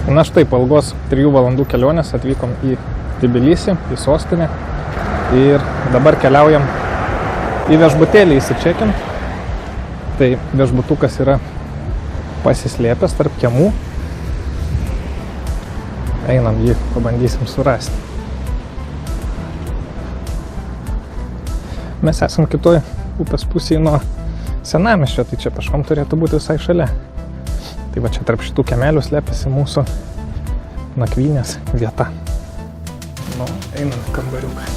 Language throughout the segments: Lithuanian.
Na štai, po ilgos 3 valandų kelionės atvykom į Tbilisį, į sostinę ir dabar keliaujam į viešbutėlį įsičekint. Tai viešbutukas yra pasislėpęs tarp kiemų. Einam jį, pabandysim surasti. Mes esam kitoj upės pusėje nuo senamiesčio, tai čia peškom turėtų būti visai šalia. Tai va čia tarp šitų kiemelių slepiasi mūsų nakvynės vieta. Nu, einam į kambariuką.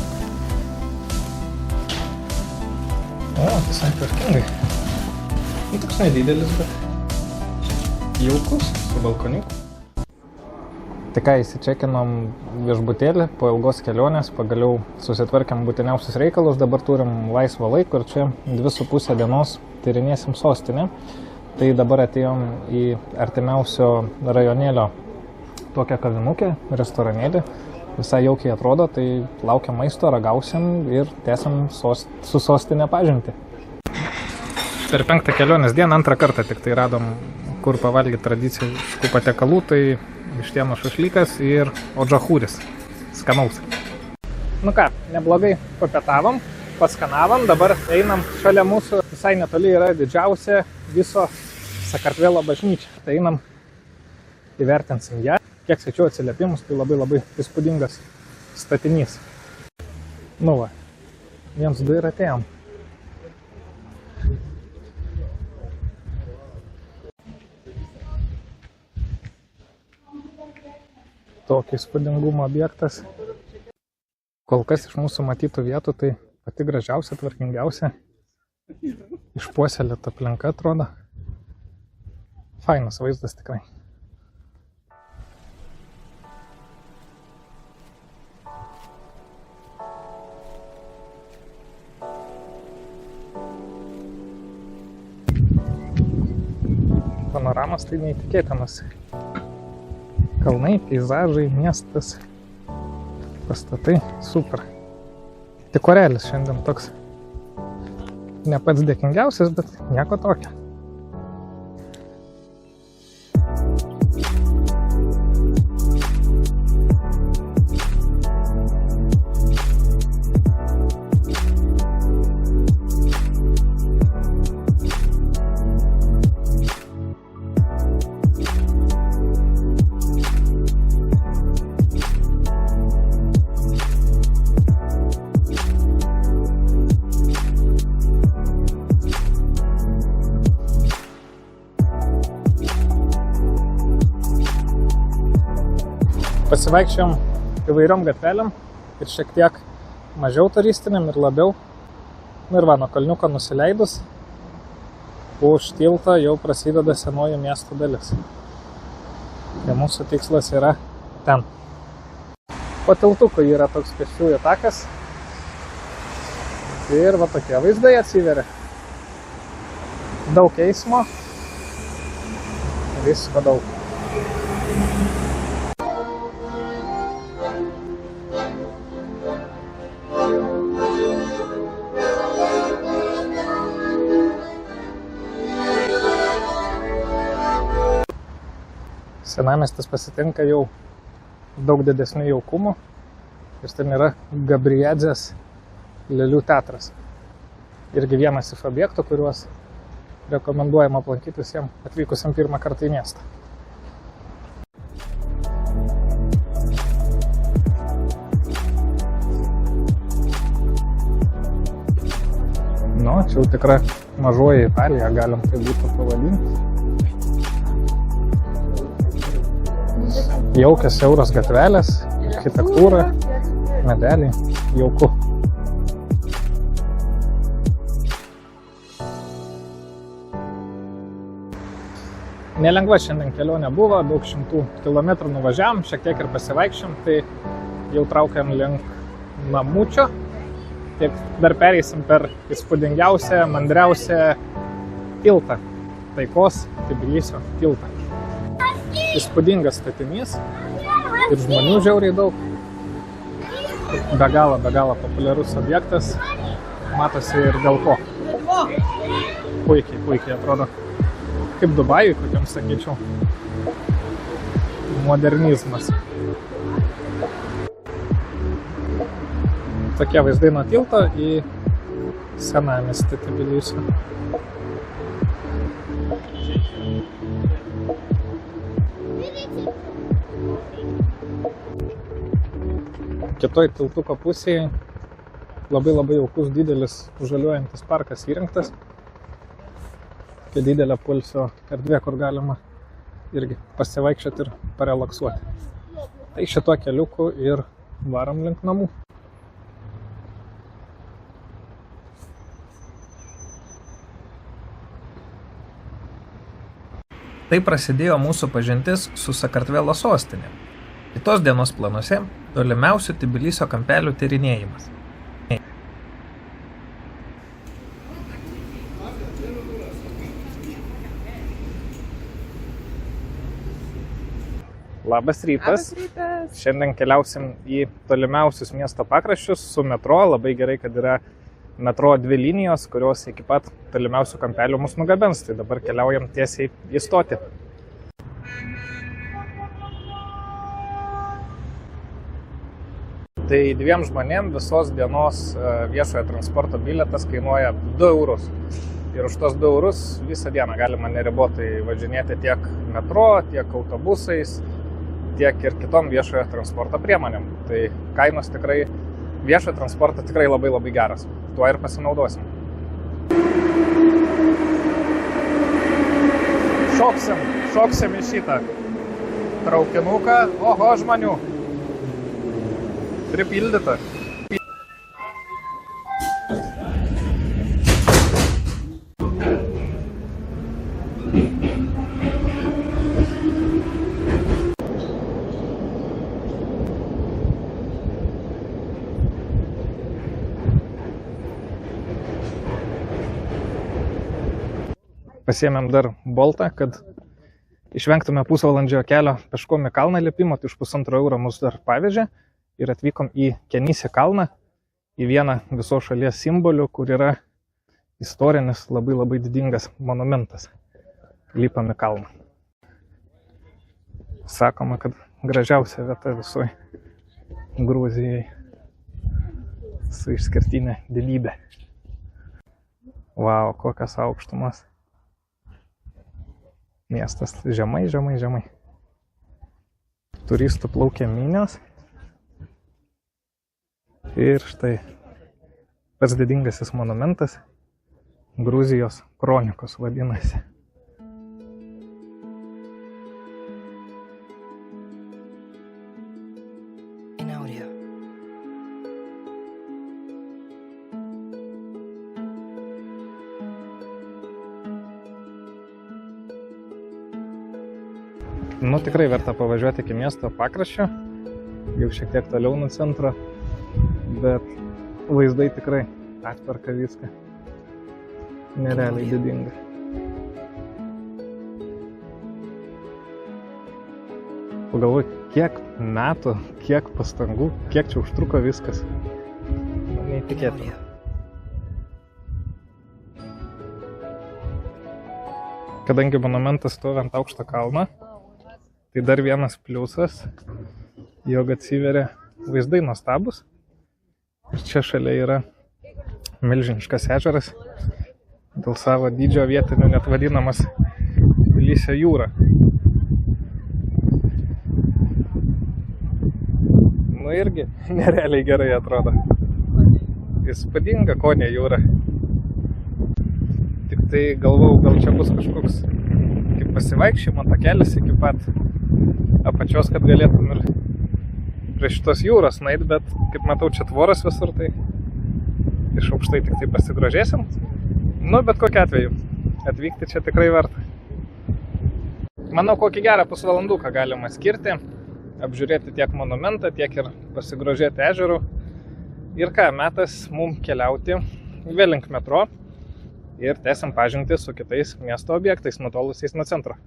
O, visai tvarkingai. Nu, toks nedidelis, bet jaukus, su balkoniuku. Tai ką, įsičekinom viešbutėlį po ilgos kelionės, pagaliau susitvarkėm būtiniausius reikalus, dabar turim laisvo laiko ir čia 2,5 dienos tyrinėsim sostinę. Tai dabar atėjom į artimiausio rajonėlio tokią kavinukę, restoranėlį. Visai jaukiai atrodo, tai laukiam maisto, ragausim ir tęsim su sostinė pažintį. Per 5 kelionės dieną 2 kartą tik tai radom, kur pavalgyti tradiciškų patiekalų, tai vištienos šašlykas ir odžahūris. Skanaus. Nu ką, neblogai papietavom, paskanavom, dabar einam šalia mūsų, visai netoli yra didžiausia viso Sakartvelo bažnyčia. Tai einam, įvertinsim ją. Kiek skaičiau atsiliepimus, tai labai įspūdingas statinys. Nu va, 1, 2 ir atėjom. Tokį įspūdingumo objektas. Kol kas iš mūsų matytų vietų, tai pati gražiausia, tvarkingiausia. Išpuoselėta aplinka atrodo. Fainas vaizdas tikrai. Panoramos tai neįtikėtinas. Kalnai, peizažai, miestas, pastatai, super. Tik orelis šiandien toks ne pats dėkingiausias, bet nieko tokio. Pasivaikščiom įvairiom gatvelėm ir šiek tiek mažiau turistiniam ir labiau. Nu ir va, nuo kalniuko nusileidus, už tilto jau prasideda senoji miesto dalis. Tai mūsų tikslas yra ten. Po tiltuku yra toks pėsčiųjų takas. Ir va tokie vaizdai atsiveria. Daug eismo. Visko daug. Senamiestis pasitinka jau daug didesnių jaukumų. Ir ten yra Gabriadzės lėlių teatras. Irgi vienas iš objektų, kuriuos rekomenduojama aplankyti visiems atvykusiam pirmą kartą į miestą. Nu, čia jau tikra mažoji Italija, galim tai būtų pavadinti. Jaukias siauros gatvelės, architektūra, medeliai, jauku. Nelengva šiandien kelionė buvo, daug šimtų kilometrų nuvažiavom, šiek tiek ir pasivaikščiom, tai jau traukiam link namučio. Tiek dar pereisim per įspūdingiausią, mandriausią tiltą, Taikos Tbilisio tiltą. Įspūdingas statinys ir žmonių žiauriai daug. Be galo populiarus objektas, matosi ir dėl ko. Puikiai atrodo. Kaip Dubajui, kokiam sakyčiau. modernizmas. Tokie vaizdai nuo tilto į senamiestį Tbilisio. Kitoj tiltuko pusėje labai jaukus didelis žaliuojantis parkas įrengtas. Tokia didelė poilsio erdvė, kur galima irgi pasivaikščioti ir parelaksuoti. Tai šituo keliuku ir varom link namų. Tai prasidėjo mūsų pažintis su Sakartvelo sostinė. Kitos dienos planuose tolimiausių Tbilisio kampelių tyrinėjimas. Labas rytas. Šiandien keliausim į tolimiausius miesto pakraščius su metro. Labai gerai, kad yra metro 2 linijos, kurios iki pat tolimiausių kampelių mus nugabens. Tai dabar keliaujam tiesiai į stotį. Tai 2 žmonėm visos dienos viešojo transporto bilietas kainuoja 2 eurus. Ir už tos 2 eurus visą dieną galima neribotai važinėti tiek metro, tiek autobusais, tiek ir kitom viešojo transporto priemonėm. Tai kainos tikrai, viešojo transporto tikrai labai geras. Tuo ir pasinaudosim. Šoksim į šitą traukinuką. Oho, žmonių. Pripildyta. Pasiėmėm dar boltą, kad išvengtume pusvalandžio kelio peškom į kalną lipimo, tai už 1,5 euro mus dar pavežė ir atvykom į Kenisi kalną, į vieną visos šalies simbolių, kur yra istorinis labai didingas monumentas. Lipam į kalną. Sakoma, kad gražiausia vieta visoje Gruzijai su išskirtinė didybė. Vau, kokios aukštumas. Miestas žemai. Turistų plaukia minios. Ir štai pats didingasis monumentas Gruzijos kronikos vadinasi. Nu, tikrai verta pavažiuoti iki miesto pakraščio, jau šiek tiek toliau nuo centro, bet vaizdai tikrai atperka viską. Nerealiai didinga. Pagalvoju, kiek metų, kiek pastangų, kiek čia užtruko viskas. Neįtikėtina. Kadangi monumentas stovi ant aukšto kalno, tai dar vienas pliusas, jog atsiveria vaizdai nuostabus. Ir čia šalia yra milžiniškas ežeras, dėl savo dydžio vietinių net vadinamas Tbilisio jūra. Nu irgi nerealiai gerai atrodo. Įspūdinga Konė jūra. Tik tai galvau, gal čia bus kažkoks kaip pasivaikščiojimo takelis iki pat apačios, kad galėtum ir prie šitos jūros nueit, bet kaip matau, čia tvoras visur, tai iš aukštai tik tai pasigrožėsim. Nu, bet kokiu atveju, atvykti čia tikrai verta. Manau, kokį gerą pusvalanduką galima skirti, apžiūrėti tiek monumentą, tiek ir pasigrožėti ežerų. Ir ką, metas mum keliauti vėl link metro ir tęsim pažintį su kitais miesto objektais, nutolusiais nuo centro.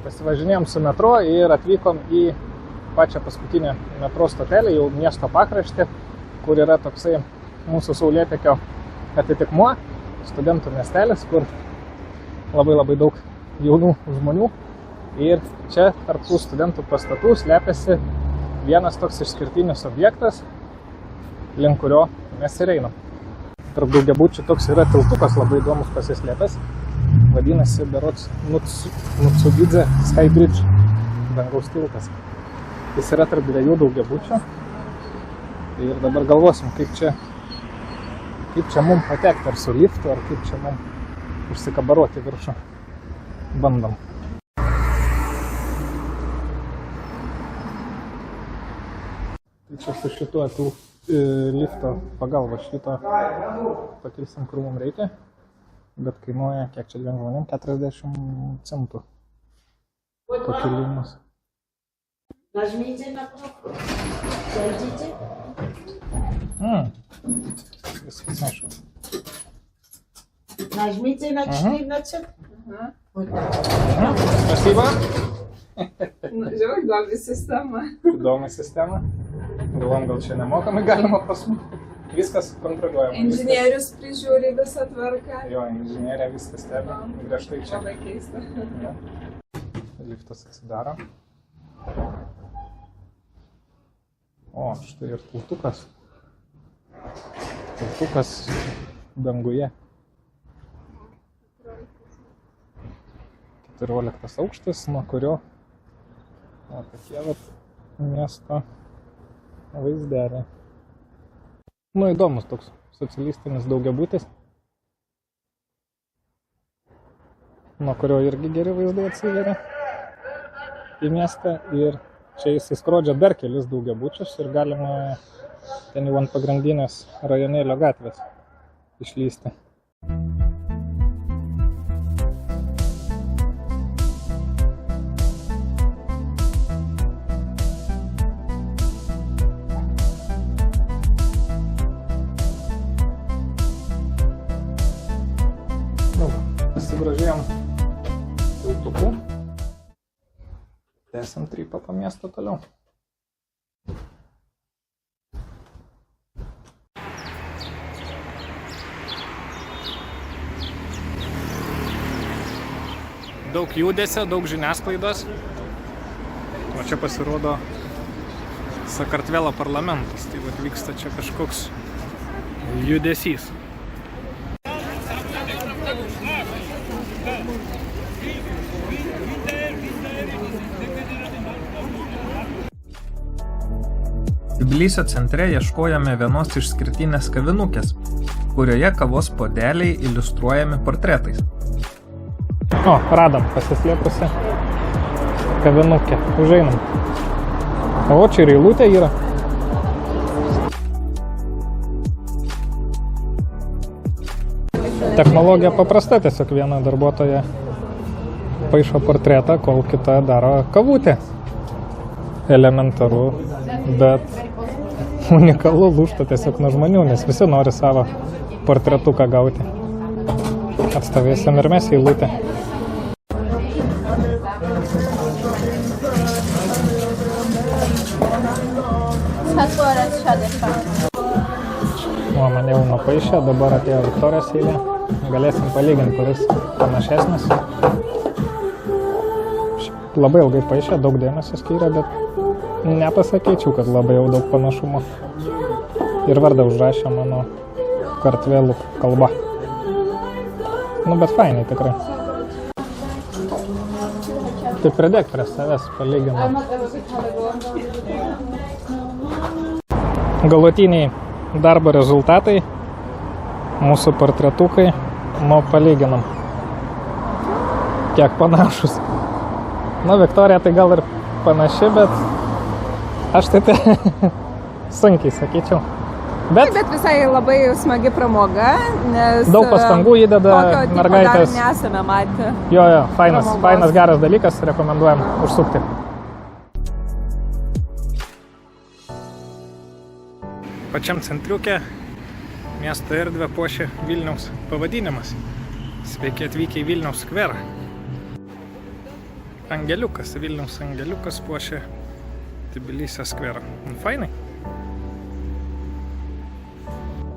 Pasivažinėjom su metro ir atvykom į pačią paskutinę metro stotelę, jau miesto pakraštį, kur yra toksai mūsų saulėtekio atitikmuo, studentų miestelis, kur labai daug jaunų žmonių. Ir čia tarp tų studentų pastatų slepiasi vienas toks išskirtinis objektas, link kurio mes ir einam. Tarp daugiabučių toks yra tiltukas labai įdomus pasislėpęs. Vadinasi, berods Nutsubidze Skybridge, dangaus tiltas. Jis yra tarp dviejų daugiabučių. Ir dabar galvosim, kaip čia mum patekti, ar su liftu, ar kaip čia mum užsikabaruoti viršų. Bandom. Tai čia su šituo lifto pagalba šito pakilsim, kur mum reikia. Bet kainuoja, kiek čia dviem žmonėm, 40 centų pakilimas. Нажмите на кнопку. Зайдите. Viskas aišku. Нажмите на 14. Вот так. Спасибо. Įdomi sistema. Įdomi sistema. Galvom, gal čia nemokamai galima pasmukti. Viskas kontroliuojama. Inžinierius prižiūri visą tvarką. Jo, inžinierė viskas stebi. Griežtai čia. Labai keista. Ja. Liftas atsidaro. O, štai ir tiltukas. Tiltukas danguje. 14 aukštas, nuo kurio tokie vat miesto vaizdelė. Nu, įdomus toks socialistinis daugiabutis, nuo kurio irgi geri vaizdai atsiveria į miestą. Ir čia jis įskrodžia dar kelis daugiabučius ir galima ten jau ant pagrindinės rajonėlio gatvės išlysti. Pasigražėjom tiltuku. Tęsiam trypą po miestą toliau. Daug judesio, daug žiniasklaidos. O čia pasirodo Sakartvelo parlamentas. Tai vat vyksta čia kažkoks judesys. Tbilisio centre ieškojome vienos išskirtinės kavinukės, kurioje kavos puodeliai iliustruojami portretais. O, radom pasislėpusi kavinukė. Užeinam. O, čia ir eilutė yra. Technologija paprasta, tiesiog viena darbuotoja paišo portretą, kol kita daro kavutę. Elementaru, bet unikalu, lūžta tiesiog nuo žmonių, nes visi nori savo portretuką gauti. Atstovėsim ir mes eilutę. O, mane jau nupaišė, dabar atėjo Viktorijos eilė. Galėsim palyginti, kuris panašesnis. Labai ilgai paišė, daug dėmesio skyrė, bet nepasakyčiau, kad labai jau daug panašumo. Ir vardą užrašė mano kartvelų kalba. Nu, bet fainai tikrai. Tai pridėk prie savęs, palyginam. Galutiniai darbo rezultatai, mūsų portretukai, nu, palyginam. Kiek panašus. Nu, Viktorija tai gal ir panaši, bet aš tai sunkiai sakyčiau. Bet visai labai smagi pramoga, nes daug pastangų įdeda mergaitės. Dar nesame matę. Jo, fainas geras dalykas, rekomenduojam užsukti. Pačiam centriuke miesto erdvę puošia Vilniaus pavadinimas. Sveiki atvykę į Vilniaus skverą. Angeliukas, Vilniaus angeliukas puošia Tbilisio skverą. Fainai.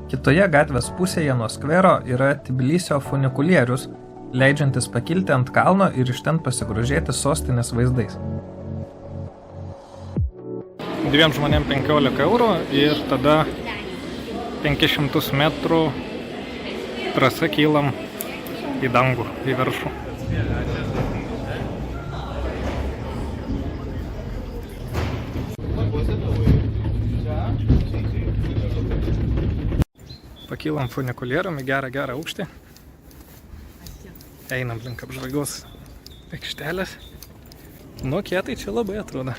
Kitoje gatvės pusėje nuo skvero yra Tbilisio funikulierius, leidžiantis pakilti ant kalno ir iš ten pasigrožėti sostinės vaizdais. 2 žmonėm 15 eurų ir tada 500 metrų trasa kylam į dangų, į viršų. Pakylam funikulierium į gerą aukštį. Einam link apžvalgos aikštelės. Nu, kietai čia labai atrodo.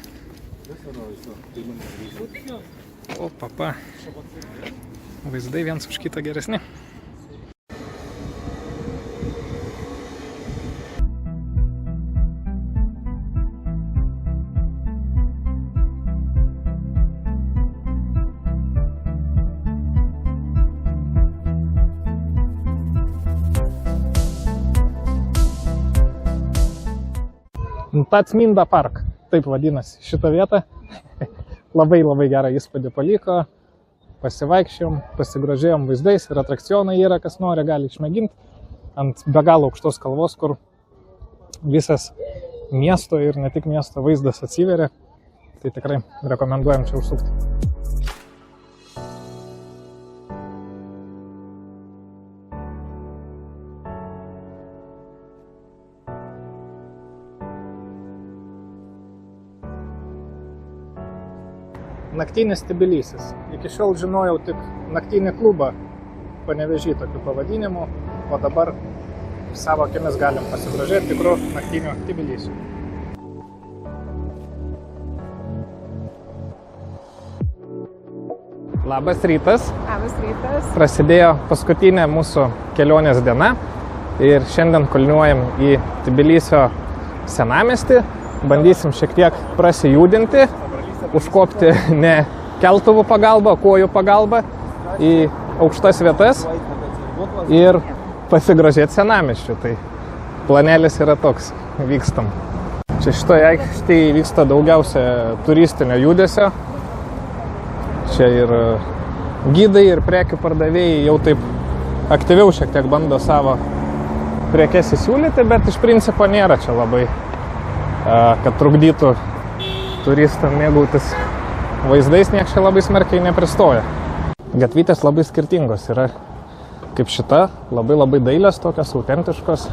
O, papa. Vaizdai viens už kitą geresni. Tatsminda Park, taip vadinasi šitą vietą. Labai gerą įspūdį paliko. Pasivaikščiojom, pasigrožėjom vaizdais ir atrakcionai yra, kas nori, gali išmėginti. Ant be galo aukštos kalvos, kur visas miesto ir ne tik miesto vaizdas atsiveria. Tai tikrai rekomenduojam čia užsukti. Naktinis Tbilisis. Iki šiol žinojau tik naktinį klubą Panevėžy tokiu pavadinimu, o dabar savo akimis galim pasigrožėti tikru naktiniu Tbilisiu. Labas rytas. Labas rytas. Prasidėjo paskutinė mūsų kelionės diena ir šiandien kulniuojam į Tbilisio senamiestį. Bandysim šiek tiek prasijudinti. Užkopti ne keltuvų pagalba, kojų pagalba į aukštas vietas ir pasigrožėti senamiesčiu. Tai planelis yra toks, vykstam. Čia šitoje aikštėje vyksta daugiausia turistinio judesio. Čia ir gidai, ir prekių pardavėjai jau taip aktyviau šiek tiek bando savo prekes įsiūlyti, bet iš principo nėra čia labai, kad trukdytų turistam mėgautis vaizdais, nieks čia labai smarkiai nepristoja. Gatvytės labai skirtingos yra, kaip šita, labai dailios, tokios autentiškos,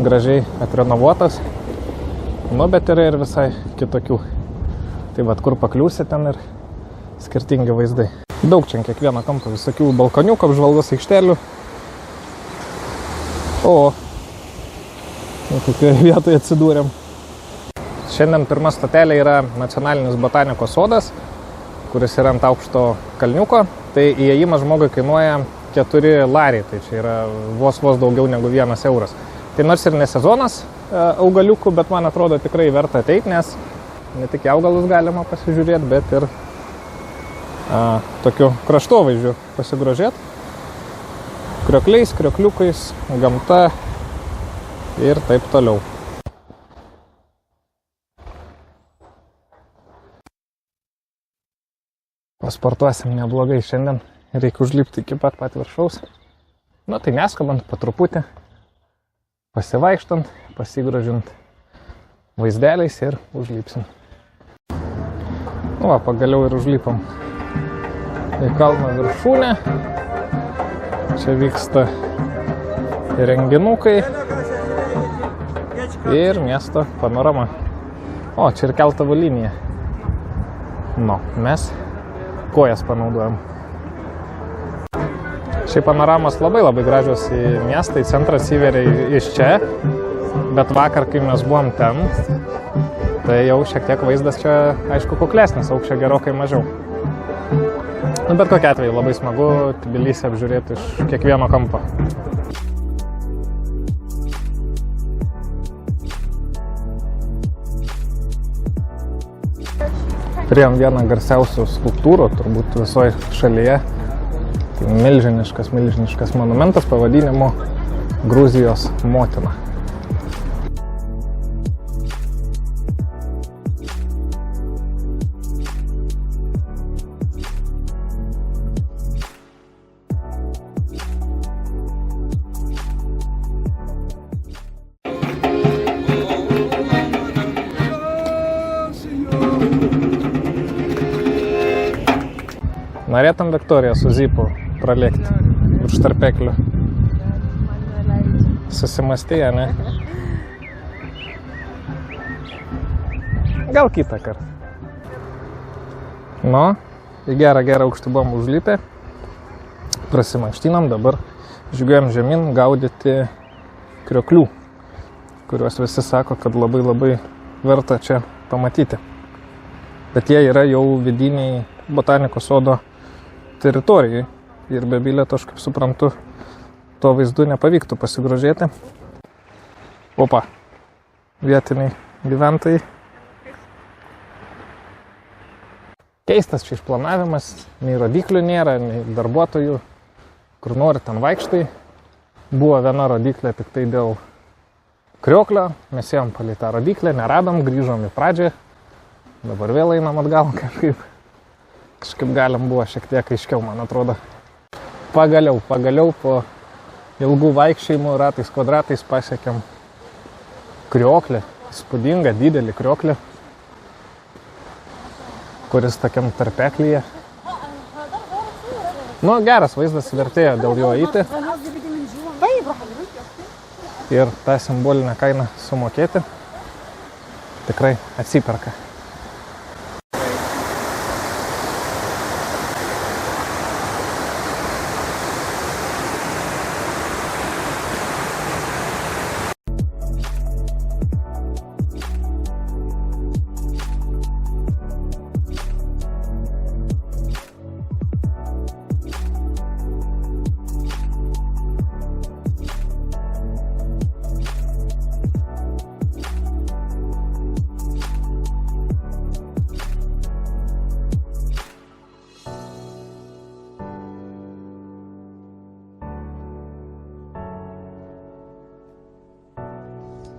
gražiai atrenovuotos, nu bet yra ir visai kitokių. Tai vat, kur pakliūsi, ten ir skirtingi vaizdai. Daug čia kiekvieno kampo visokių balkoniukų, apžvalgos aikštelių. O, tokioje vietoje atsidūrėm. Šiandien pirma stotelė yra Nacionalinis botanikos sodas, kuris yra ant aukšto kalniuko. Tai įėjimas žmogui kainuoja 4 lariai, tai čia yra vos daugiau negu 1 euras. Tai nors ir ne sezonas augaliukų, bet man atrodo tikrai verta ateiti, nes ne tik augalus galima pasižiūrėti, bet ir tokiu kraštovaizdžiu pasigrožėti. Kriokliais, kriokliukais, gamta ir taip toliau. Pasportuosim neblogai šiandien, reikia užlipti iki pat viršaus. Nu tai neskubant, po truputį, pasivaikštant, pasigrožint vaizdeliais ir užlipsim. Nu va, pagaliau ir užlipam į kalno viršūnę. Čia vyksta renginukai ir miesto panorama. O, čia ir keltavo linija. Nu, mes kojas panaudojam. Šiaip panoramos labai gražios į miestą, į centrą atsiveria iš čia, bet vakar, kai mes buvom ten, tai jau šiek tiek vaizdas čia, aišku, kuklesnis, aukščio gerokai mažiau. Nu, bet kokiu atveju labai smagu Tbilisį apžiūrėti iš kiekvieno kampo. Turėjom vieną garsiausių skulptūrų, turbūt visoje šalyje. Tai milžiniškas monumentas pavadinimu Gruzijos motina. Norėtum, Viktorija, su zipu pralėkti virš tarpeklių. Man neleidžia. Susimastėja, ne? Gal kitą kartą. Nu, į gerą aukštį buvom užlipę. Prasimankštinam, dabar žygiuojam žemyn gaudyti krioklių, kuriuos visi sako, kad labai verta čia pamatyti. Bet jie yra jau vidiniai botanikos sodo teritorijai ir be bilieto, aš kaip suprantu, to vaizdu nepavyktų pasigrožėti. Opa, vietiniai gyventojai. Keistas čia išplanavimas, nei rodiklių nėra, nei darbuotojų, kur nori ten vaikštai. Buvo viena rodiklė tik tai dėl krioklio, mes ėjom palei tą rodiklę, neradom, grįžom į pradžią, dabar vėl einam atgal kažkaip galim buvo šiek tiek aiškiau, man atrodo. Pagaliau po ilgų vaikščiojimų ratais kvadratais pasiekėm krioklį, įspūdingą, didelį krioklį, kuris tokiam tarpeklyje. Nu, geras vaizdas, vertėjo dėl jo eiti ir tą simbolinę kainą sumokėti tikrai atsiperka.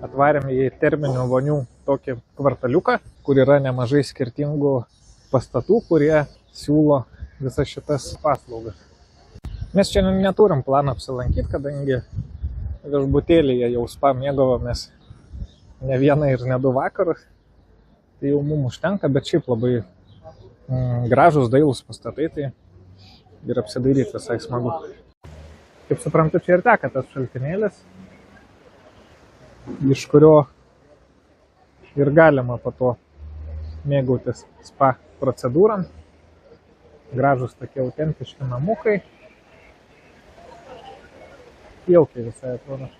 Atvarėm į terminių vonių tokį kvartaliuką, kur yra nemažai skirtingų pastatų, kurie siūlo visas šitas paslaugas. Mes čia neturim planą apsilankyti, kadangi viešbutėlyje jau spa mėgavomės ne vieną ir ne du vakarus. Tai jau mums užtenka, bet šiaip labai gražus, dailūs pastatai, tai ir apsidairyti visai smagu. Kaip suprantu, čia ir teka tas šaltinėlis, iš kurio ir galima po to mėgautis spa procedūram. Gražus tokie autentiški namukai. Jaukiai visai atrodo.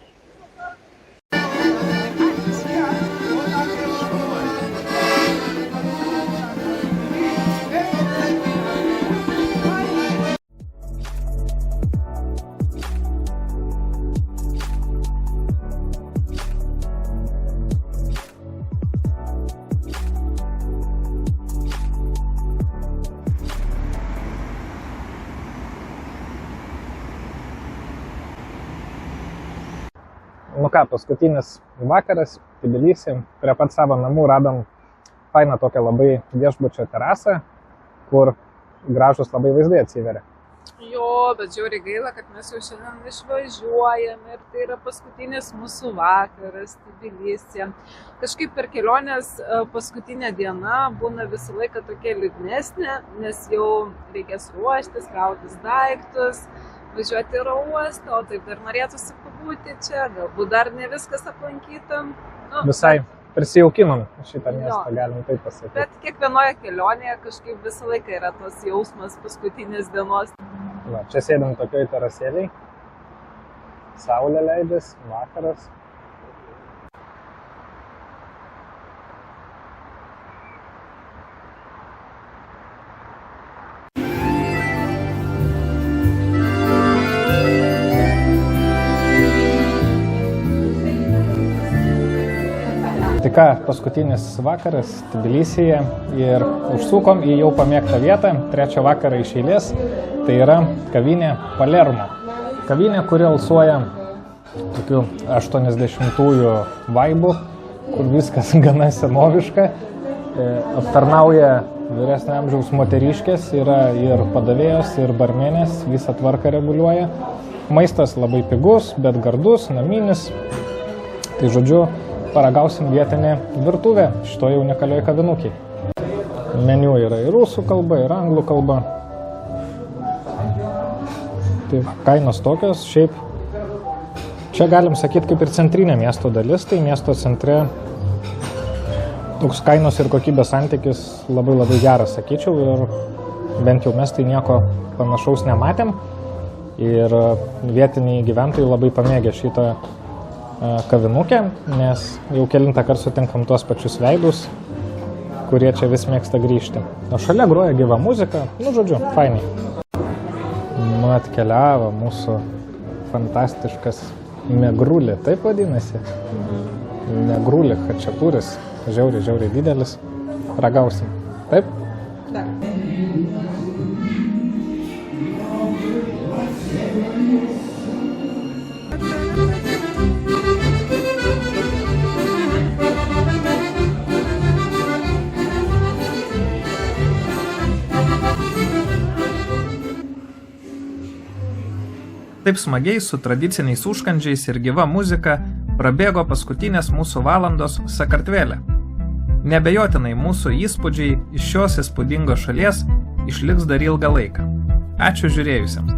Nu ką, paskutinis vakaras Tbilisy, prie pat savo namų radom fainą tokią labai viešbučio terasą, kur gražus labai vaizdai atsiveria. Jo, bet žiauriai gaila, kad mes jau šiandien išvažiuojam ir tai yra paskutinis mūsų vakaras Tbilisyje. Kažkaip per kelionės paskutinė diena būna visą laiką tokia liūdnesnė, nes jau reikės ruoštis, krautis daiktus, važiuoti į uostą, o taip dar norėtųsi pabūti čia, galbūt dar ne viskas aplankytam. Nu, visai prisijaukinom šitą miestą, galim taip pasakyti. Bet kiekvienoje kelionėje kažkaip visą laiką yra tas jausmas paskutinės dienos. Va, čia sėdam tokioj terasėliai, saulė leidės, vakaras. Tai ką, paskutinis vakaras Tbilisyje ir užsukom į jau pamėgtą vietą, trečią vakarą iš eilės, tai yra kavinė Palermo. Kavinė, kuri alsuoja tokiu 80-ųjų vaibu, kur viskas gana senoviška, aptarnauja vyresnio amžiaus moteriškės, yra ir padavėjos, ir barmenės, visą tvarką reguliuoja. Maistas labai pigus, bet gardus, naminis. Tai žodžiu, paragausim vietinę virtuvę šitoje unikalioje kavinukėje. Meniu yra ir rusų kalba, ir anglų kalba. Tai kainos tokios, šiaip čia galim sakyti kaip ir centrinė miesto dalis, tai miesto centre toks kainos ir kokybės santykis labai labai geras, sakyčiau, ir bent jau mes tai nieko panašaus nematėm ir vietiniai gyventojai labai pamėgė šitą kavinukę, nes jau kelintą kartą sutinkam tuos pačius veidus, kurie čia vis mėgsta grįžti. O šalia groja gyva muzika, nu žodžiu, fainai. Nu atkeliavo mūsų fantastiškas megrulė, taip vadinasi? Megrulė, chačiapuris, žiauriai didelis. Ragausim, taip? Taip. Taip smagiai su tradiciniais užkandžiais ir gyva muzika prabėgo paskutinės mūsų valandos Sakartvele. Neabejotinai mūsų įspūdžiai iš šios įspūdingos šalies išliks dar ilgą laiką. Ačiū žiūrėjusiems.